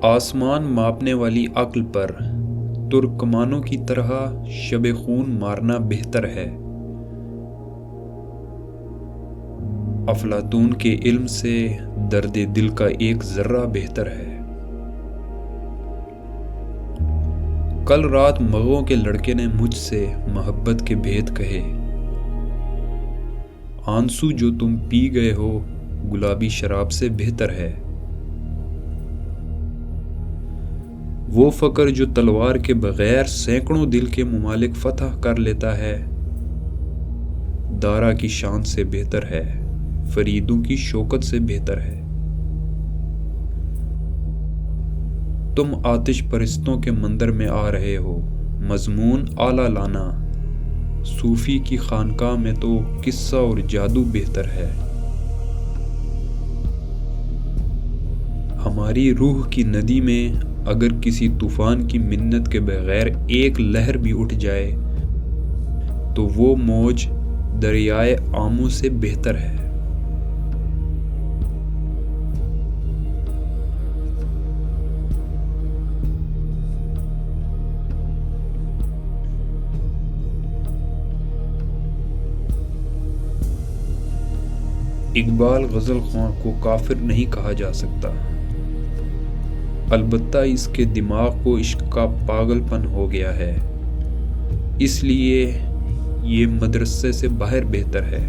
آسمان ماپنے والی عقل پر ترکمانوں کی طرح شب خون مارنا بہتر ہے۔ افلاطون کے علم سے درد دل کا ایک ذرہ بہتر ہے۔ کل رات مغوں کے لڑکے نے مجھ سے محبت کے بھید کہے۔ آنسو جو تم پی گئے ہو گلابی شراب سے بہتر ہے۔ وہ فقر جو تلوار کے بغیر سینکڑوں دل کے ممالک فتح کر لیتا ہے، دارا کی شان سے بہتر ہے، فریدوں کی شوکت سے بہتر ہے۔ تم آتش پرستوں کے مندر میں آ رہے ہو، مضمون اعلیٰ لانا، صوفی کی خانقاہ میں تو قصہ اور جادو بہتر ہے۔ ہماری روح کی ندی میں اگر کسی طوفان کی منت کے بغیر ایک لہر بھی اٹھ جائے تو وہ موج دریائے آمو سے بہتر ہے۔ اقبال غزل خواں کو کافر نہیں کہا جا سکتا، البتہ اس کے دماغ کو عشق کا پاگل پن ہو گیا ہے، اس لیے یہ مدرسے سے باہر بہتر ہے۔